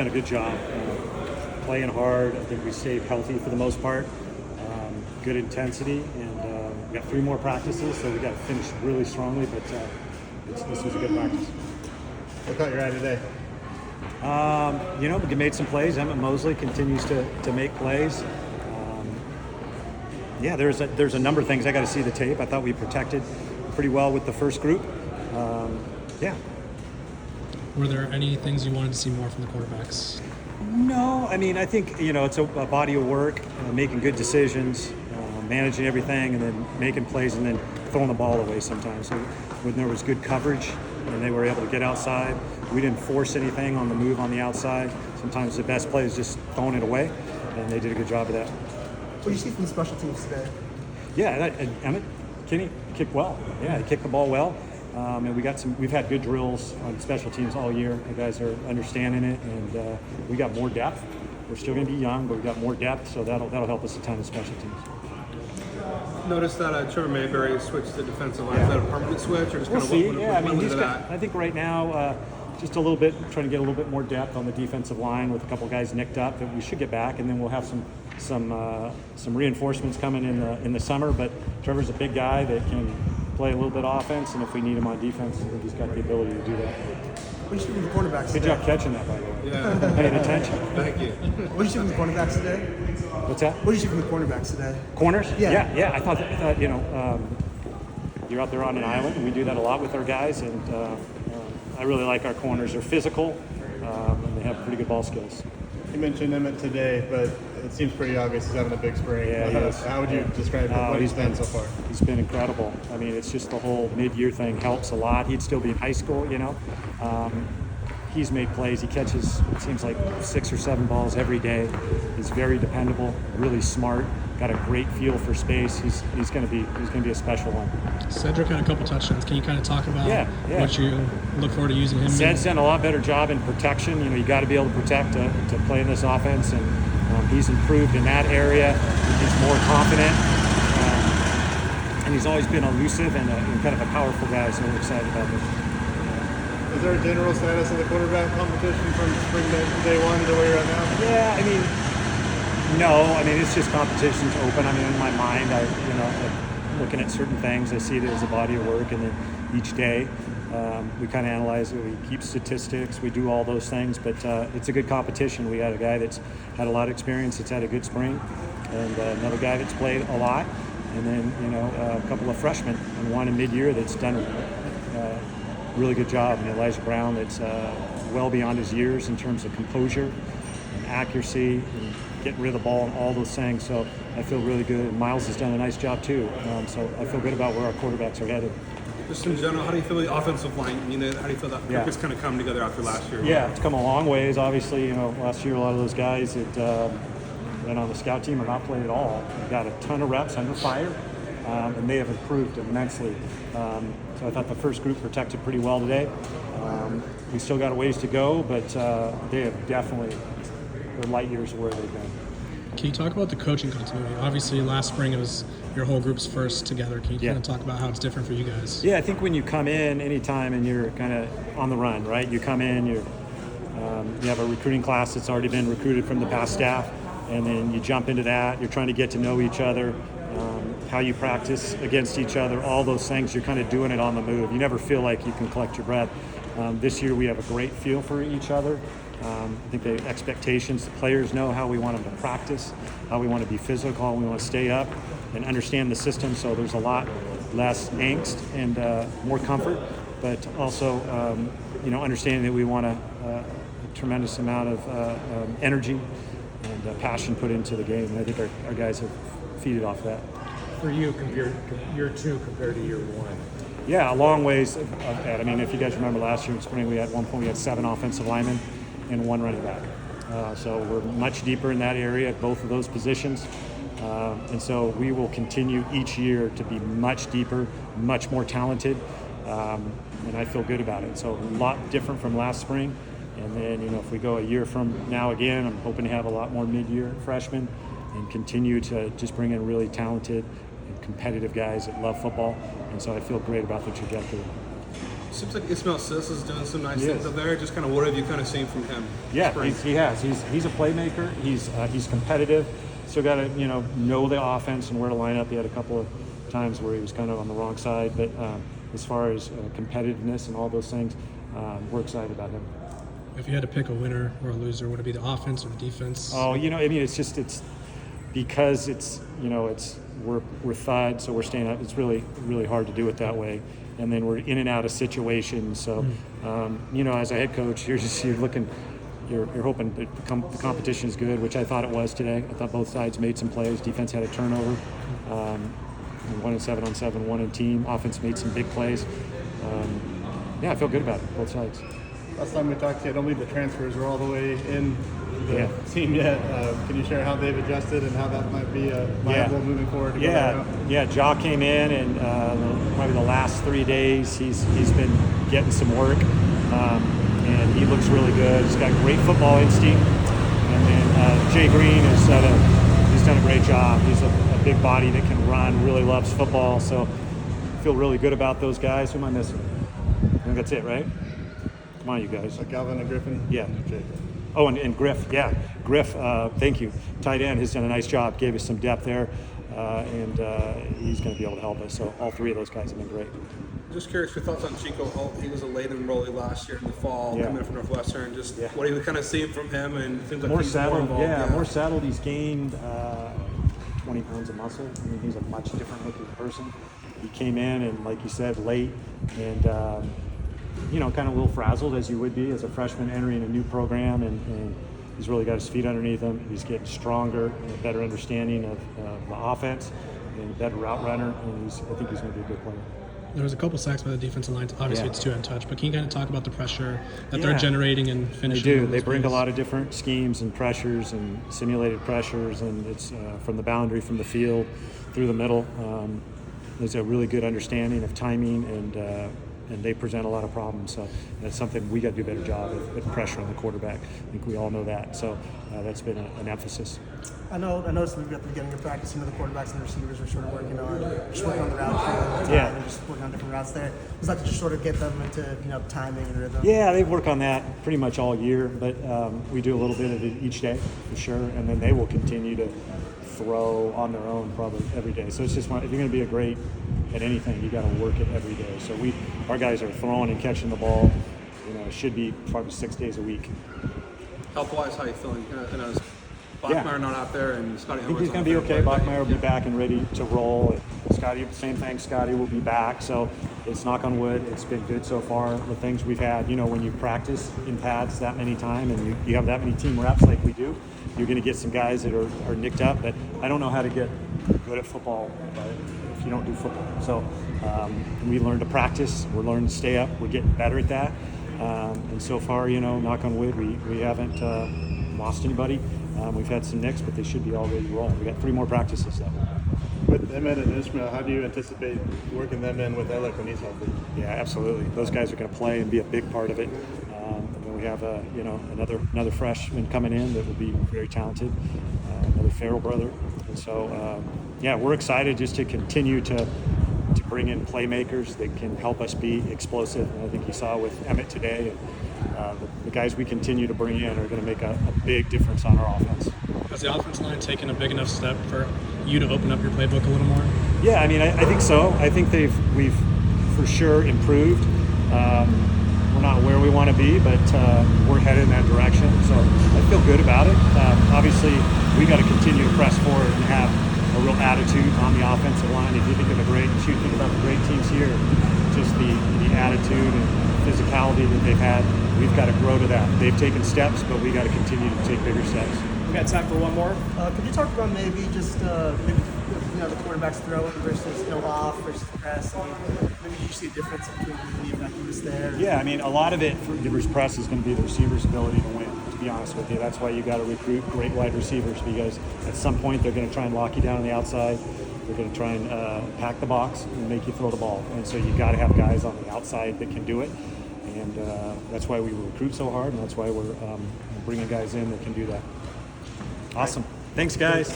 Done a good job playing hard. I think we stayed healthy for the most part. Good intensity, and we got 3 more practices, so we got to finish really strongly. But this was a good practice. What caught your eye today? We made some plays. Emmett Mosley continues to make plays. There's a number of things. I got to see the tape. I thought we protected pretty well with the first group. Were there any things you wanted to see more from the quarterbacks? No, I mean, I think, it's a body of work, making good decisions, managing everything, and then making plays, and then throwing the ball away sometimes. So when there was good coverage and they were able to get outside, we didn't force anything on the move on the outside. Sometimes the best play is just throwing it away, and they did a good job of that. What do you see from the special teams today? Yeah, Emmett Kinney kicked well. Yeah, he kicked the ball well. And we've had good drills on special teams all year. The guys are understanding it, and we got more depth. We're still going to be young, but we got more depth, so that'll help us a ton in special teams. Noticed that Trevor Mayberry switched to defensive line. Is that a permanent switch, or just We'll kind see. of Yeah, I mean, he's I think right now just a little bit trying to get a little bit more depth on the defensive line with a couple guys nicked up that we should get back, and then we'll have some reinforcements coming in the summer. But Trevor's a big guy that can play a little bit of offense, and if we need him on defense, I think he's got the ability to do that. What do you see from the cornerbacks Good today? job catching that, by the way. Yeah. Paying attention. Thank you. What do you see from the cornerbacks today? What's that? What do you see from the cornerbacks today? Corners? Yeah. Yeah. I thought you're out there on an island, and we do that a lot with our guys, and I really like our corners. They're physical, and they have pretty good ball skills. You mentioned Emmett today, but it seems pretty obvious he's having a big spring. Yeah, he is. How would you describe what he's been so far? He's been incredible. I mean, it's just the whole mid-year thing helps a lot. He'd still be in high school, He's made plays. He catches, it seems like 6 or 7 balls every day. He's very dependable, really smart, got a great feel for space. He's going to be a special one. Cedric had a couple touchdowns. Can you kind of talk about what you look forward to using him? Ced's done a lot better job in protection. You got to be able to protect to play in this offense, and he's improved in that area. He's more confident, and he's always been elusive and kind of a powerful guy. So we're excited about this. Is there a general status of the quarterback competition from spring day one to where you're at now? Yeah, I mean, no. I mean, it's just competition's open. I mean, in my mind, I'm looking at certain things. I see it as a body of work, and then each day we kind of analyze it. We keep statistics. We do all those things, but it's a good competition. We got a guy that's had a lot of experience, that's had a good spring, and another guy that's played a lot, and then a couple of freshmen and one in mid-year that's done a really good job. And Elijah Brown, that's well beyond his years in terms of composure and accuracy and getting rid of the ball and all those things. So I feel really good. And Miles has done a nice job too. So I feel good about where our quarterbacks are headed. Just in general, how do you feel the offensive line? How do you feel that group has kind of come together after last year? Yeah, it's come a long ways. Obviously, last year a lot of those guys that went on the scout team or not played at all got a ton of reps under fire, and they have improved immensely. So I thought the first group protected pretty well today. We still got a ways to go, but they have definitely, they're light years where they've been. Can you talk about the coaching continuity? Obviously, last spring it was your whole group's first together. Can you kind of talk about how it's different for you guys? Yeah, I think when you come in anytime and you're kind of on the run, right? You come in, you have a recruiting class that's already been recruited from the past staff, and then you jump into that. You're trying to get to know each other, how you practice against each other, all those things. You're kind of doing it on the move. You never feel like you can collect your breath. This year we have a great feel for each other. I think the expectations, the players know how we want them to practice, how we want to be physical, how we want to stay up and understand the system. So there's a lot less angst and more comfort, but also understanding that we want a tremendous amount of energy and passion put into the game. And I think our guys have feeded off that. For you, year 2 compared to year 1? Yeah, a long ways of that. I mean, if you guys remember last year in spring, we had 1 point, we had 7 offensive linemen and 1 running back. So we're much deeper in that area at both of those positions. And so we will continue each year to be much deeper, much more talented. And I feel good about it. So a lot different from last spring. And then, if we go a year from now again, I'm hoping to have a lot more mid-year freshmen and continue to just bring in really talented and competitive guys that love football. And so I feel great about the trajectory. Seems like Ismail Sis is doing some nice things up there. Just kind of what have you kind of seen from him? Yeah, spring? he has. He's a playmaker. He's competitive. Still got to know the offense and where to line up. He had a couple of times where he was kind of on the wrong side, but as far as competitiveness and all those things, we're excited about him. If you had to pick a winner or a loser, would it be the offense or the defense? Oh, it's because we're thud, so we're staying up. It's really, really hard to do it that way. And then we're in and out of situations. So, as a head coach, you're hoping that the competition is good, which I thought it was today. I thought both sides made some plays. Defense had a turnover. 1 and 7 on 7, 1 in team. Offense made some big plays. I feel good about it, both sides. Last time we talked to you, I don't believe the transfers are all the way in the team yet. Can you share how they've adjusted and how that might be viable moving forward? Ja came in, and probably the last 3 days he's been getting some work, and he looks really good. He's got great football instinct. And then Jay Green he's done a great job. He's a big body that can run, really loves football. So I feel really good about those guys. Who am I missing? I think that's it, right? Come on, you guys. Galvin and Griffin? Yeah. Oh, and Griff, yeah. Griff, thank you. Tight end has done a nice job, gave us some depth there, and he's going to be able to help us. So all three of those guys have been great. Just curious your thoughts on Chico Holt. He was a late enrollee last year in the fall, coming in from Northwestern. Just what are you kind of seeing from him, and things like more settled. More settled. settled. He's gained 20 pounds of muscle. I mean, he's a much different looking person. He came in and, like you said, late, and kind of a little frazzled as you would be as a freshman entering a new program, and he's really got his feet underneath him. He's getting stronger, and a better understanding of the offense, and a better route runner, and I think he's going to be a good player. There was a couple sacks by the defensive line. Obviously, it's two-hand touch, but can you kind of talk about the pressure that they're generating and finishing? They do. They bring a lot of different schemes and pressures and simulated pressures, and it's from the boundary, from the field, through the middle. There's a really good understanding of timing, and they present a lot of problems. So that's something we got to do a better job of pressure on the quarterback. I think we all know that. So that's been an emphasis. I noticed we've got the beginning of practice, the quarterbacks and the receivers are sort of working on the route and just working on different routes there. Was that to just sort of get them into timing and rhythm? Yeah, they work on that pretty much all year, but we do a little bit of it each day for sure, and then they will continue to throw on their own probably every day. So it's just if you're going to be a great at anything, you got to work it every day. So our guys are throwing and catching the ball. It should be probably 6 days a week. Health-wise, how are you feeling? Bachmeyer not out there, and Scotty. I think he's going to be okay. Bachmeyer will be back and ready to roll. Scotty, same thing. Scotty will be back. So it's knock on wood. It's been good so far. The things we've had, when you practice in pads that many times and you have that many team reps like we do, you're going to get some guys that are nicked up. But I don't know how to get good at football if you don't do football. So we learn to practice. We're learning to stay up. We're getting better at that. And so far, knock on wood, we haven't lost anybody. We've had some nicks, but they should be all ready to roll. We got 3 more practices though. With Emmett and Ishmael, how do you anticipate working them in with Alec when he's healthy? Yeah, absolutely. Those guys are going to play and be a big part of it. And then we have another freshman coming in that will be very talented, another Farrell brother. And so we're excited just to continue to bring in playmakers that can help us be explosive. And I think you saw with Emmett today. The guys we continue to bring in are going to make a big difference on our offense. Has the offense line taken a big enough step for you to open up your playbook a little more? Yeah, I think so. I think we've for sure improved. We're not where we want to be, but we're headed in that direction. So I feel good about it. Obviously, we got to continue to press forward and have a real attitude on the offensive line. If you think of think about the great teams here, just the attitude and physicality that they've had, we've got to grow to that. They've taken steps, but we got to continue to take bigger steps. We got time for one more. Could you talk about maybe just the quarterback's throwing versus off versus press? Maybe you see a difference between the effectiveness there. Yeah, a lot of it for the press is going to be the receiver's ability to win. To be honest with you, that's why you got to recruit great wide receivers, because at some point they're going to try and lock you down on the outside. They're going to try and pack the box and make you throw the ball. And so you got to have guys on the outside that can do it. And that's why we recruit so hard, and that's why we're bringing guys in that can do that. Awesome. Thanks, guys.